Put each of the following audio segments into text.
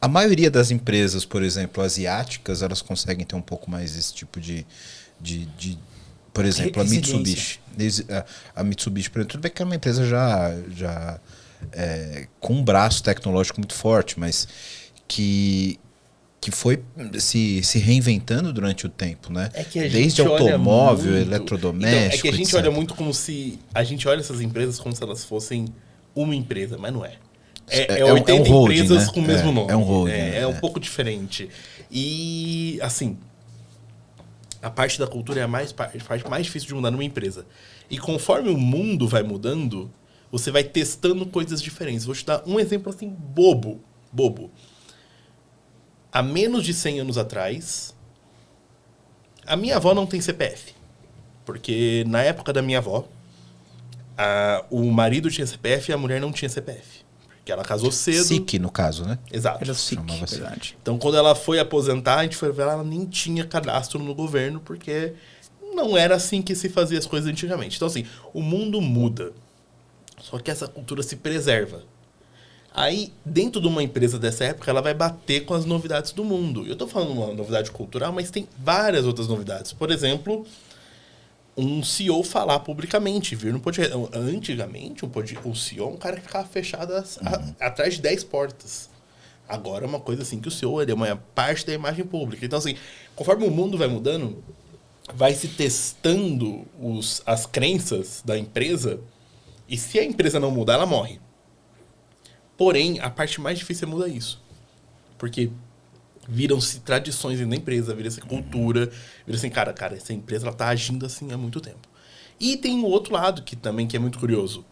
A maioria das empresas, por exemplo, asiáticas, elas conseguem ter um pouco mais esse tipo por exemplo, a Mitsubishi. A Mitsubishi, por exemplo, tudo bem que é uma empresa já com um braço tecnológico muito forte, mas que foi se reinventando durante o tempo, né? Desde automóvel, eletrodoméstico, então, é que a gente etc. olha muito como se... A gente olha essas empresas como se elas fossem uma empresa, mas não é. É 80 um holding, empresas, né? Com o mesmo nome. É um holding. É um pouco diferente. E, assim, a parte da cultura é a parte mais difícil de mudar numa empresa. E conforme o mundo vai mudando, você vai testando coisas diferentes. Vou te dar um exemplo, assim, bobo. Há menos de 100 anos atrás, a minha avó não tem CPF. Porque na época da minha avó, o marido tinha CPF e a mulher não tinha CPF. Porque ela casou cedo. SIC, no caso, né? Exato. Era SIC, verdade. Então, quando ela foi aposentar, a gente foi ver, ela nem tinha cadastro no governo, porque não era assim que se fazia as coisas antigamente. Então, assim, o mundo muda. Só que essa cultura se preserva. Aí, dentro de uma empresa dessa época, ela vai bater com as novidades do mundo. Eu estou falando uma novidade cultural, mas tem várias outras novidades. Por exemplo, um CEO falar publicamente, vir no podcast. Antigamente, o CEO é um cara que ficava fechado atrás de 10 portas. Agora é uma coisa assim que o CEO ele é uma parte da imagem pública. Então, assim, conforme o mundo vai mudando, vai se testando as crenças da empresa, e se a empresa não mudar, ela morre. Porém, a parte mais difícil é mudar isso. Porque viram-se tradições dentro da empresa, vira-se cultura, vira-se, cara, essa empresa ela tá agindo assim há muito tempo. E tem o outro lado que é muito curioso.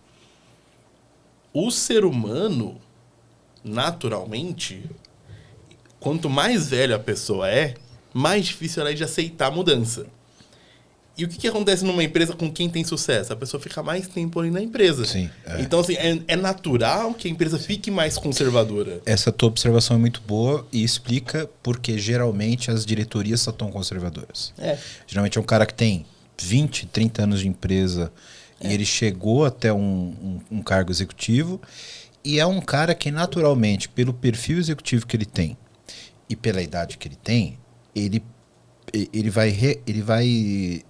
O ser humano, naturalmente, quanto mais velha a pessoa mais difícil ela é de aceitar a mudança. E o que acontece numa empresa com quem tem sucesso? A pessoa fica mais tempo ali na empresa. Sim, Então, assim, é natural que a empresa fique mais conservadora. Essa tua observação é muito boa e explica porque geralmente as diretorias são tão conservadoras. Geralmente é um cara que tem 20, 30 anos de empresa e ele chegou até um cargo executivo e é um cara que naturalmente, pelo perfil executivo que ele tem e pela idade que ele tem, ele vai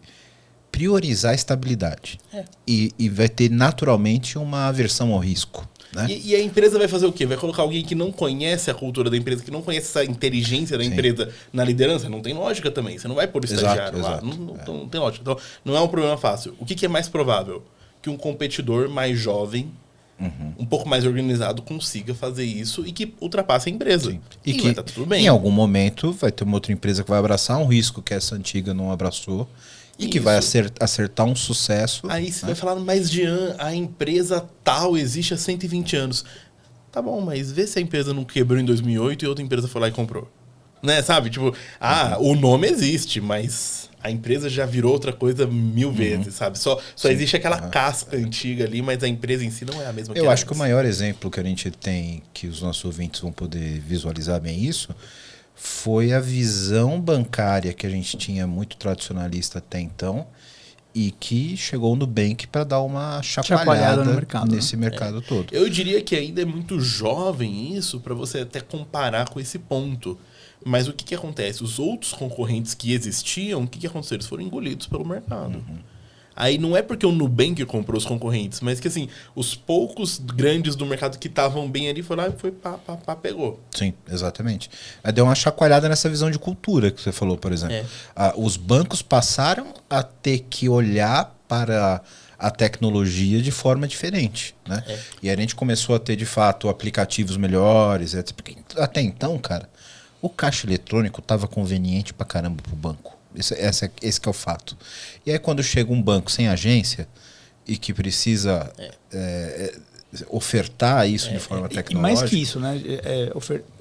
priorizar a estabilidade. E vai ter naturalmente uma aversão ao risco. Né? E a empresa vai fazer o quê? Vai colocar alguém que não conhece a cultura da empresa, que não conhece essa inteligência da empresa na liderança? Não tem lógica também. Você não vai pôr o estagiário lá. Não tem lógica. Então, não é um problema fácil. O que é mais provável? Que um competidor mais jovem, um pouco mais organizado, consiga fazer isso e que ultrapasse a empresa. Sim. E que vai tá tudo bem. Em algum momento vai ter uma outra empresa que vai abraçar um risco que essa antiga não abraçou. E que vai acertar um sucesso. Aí você vai falar, mas Jean, a empresa tal existe há 120 anos. Tá bom, mas vê se a empresa não quebrou em 2008 e outra empresa foi lá e comprou. Né, sabe? Tipo, o nome existe, mas a empresa já virou outra coisa 1000 vezes, sabe? Só existe aquela casca antiga ali, mas a empresa em si não é a mesma que Eu acho que o maior exemplo que a gente tem, que os nossos ouvintes vão poder visualizar bem isso, foi a visão bancária que a gente tinha muito tradicionalista até então e que chegou no Nubank para dar uma chacoalhada no mercado, nesse mercado todo. Eu diria que ainda é muito jovem isso para você até comparar com esse ponto. Mas o que acontece? Os outros concorrentes que existiam, o que aconteceu? Eles foram engolidos pelo mercado. Aí não é porque o Nubank comprou os concorrentes, mas que assim, os poucos grandes do mercado que estavam bem ali, foi lá e pegou. Sim, exatamente. Aí deu uma chacoalhada nessa visão de cultura que você falou, por exemplo. Os bancos passaram a ter que olhar para a tecnologia de forma diferente. Né? E a gente começou a ter, de fato, aplicativos melhores. Porque até então, cara, o caixa eletrônico estava conveniente pra caramba pro banco. Esse que é o fato. E aí quando chega um banco sem agência e que precisa ofertar isso de forma tecnológica... E mais que isso, né?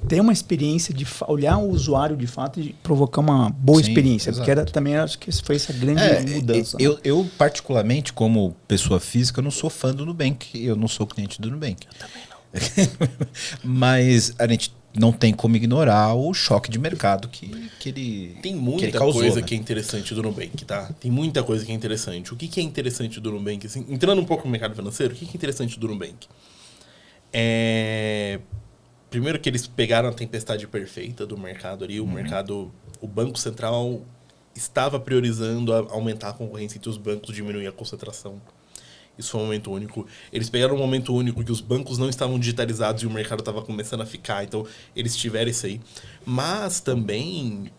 Ter uma experiência de olhar o usuário de fato e provocar uma boa experiência. Exato. Porque também acho que foi essa grande mudança. Eu, particularmente, como pessoa física, não sou fã do Nubank. Eu não sou cliente do Nubank. Eu também não. Mas a gente não tem como ignorar o choque de mercado que ele Tem muita causou, coisa, né? que é interessante do Nubank, tá? Tem muita coisa que é interessante. O que é interessante do Nubank? Assim, entrando um pouco no mercado financeiro, o que é interessante do Nubank? Primeiro que eles pegaram a tempestade perfeita do mercado ali. O Banco Central estava priorizando aumentar a concorrência entre os bancos, diminuir a concentração. Isso foi um momento único. Eles pegaram um momento único que os bancos não estavam digitalizados e o mercado estava começando a ficar. Então, eles tiveram isso aí. Mas também,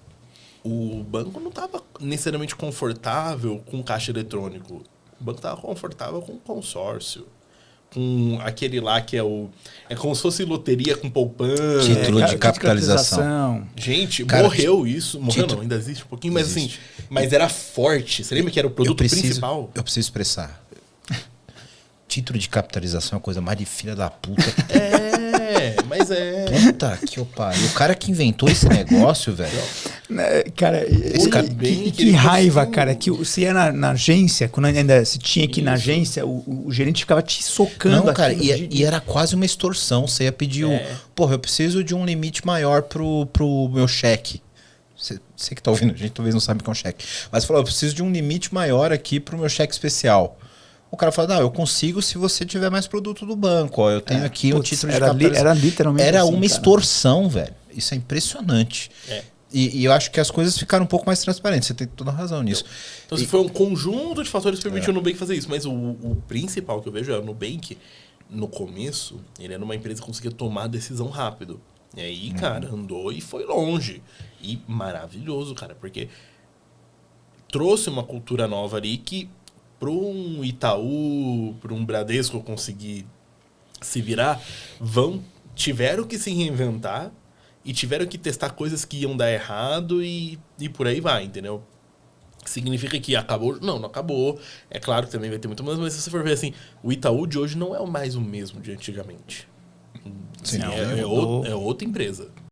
o banco não estava necessariamente confortável com caixa eletrônico. O banco estava confortável com consórcio. Com aquele lá que é como se fosse loteria com poupança. Título de capitalização. Gente, cara, morreu isso. Morreu não, ainda existe um pouquinho, mas existe. Assim, mas era forte. Você lembra que era o produto principal? Eu preciso expressar. Título de capitalização é a coisa mais de filha da puta. Mas é. Puta que pariu. O cara que inventou esse negócio, velho. Cara, que raiva, cara. Que você ia na agência, quando ainda se tinha que ir na agência, o gerente ficava te socando. Não, cara, e era quase uma extorsão. Você ia pedir porra, eu preciso de um limite maior pro meu cheque. Você que tá ouvindo, a gente talvez não sabe o que é um cheque. Mas falou, eu preciso de um limite maior aqui pro meu cheque especial. O cara fala, não, eu consigo se você tiver mais produto do banco. Ó, eu tenho aqui um título de capitalização. Era literalmente Era assim, uma extorsão, velho. Isso é impressionante. E eu acho que as coisas ficaram um pouco mais transparentes. Você tem toda a razão nisso. Então, foi um conjunto de fatores que permitiu o Nubank fazer isso. Mas o principal que eu vejo é o Nubank, no começo, ele era uma empresa que conseguia tomar decisão rápido. E aí, cara, andou e foi longe. E maravilhoso, cara, porque trouxe uma cultura nova ali que, para um Itaú, para um Bradesco conseguir se virar, tiveram que se reinventar e tiveram que testar coisas que iam dar errado e por aí vai, entendeu? Significa que acabou? Não acabou. É claro que também vai ter muito mais, mas se você for ver assim, o Itaú de hoje não é mais o mesmo de antigamente. Sim, é outra empresa.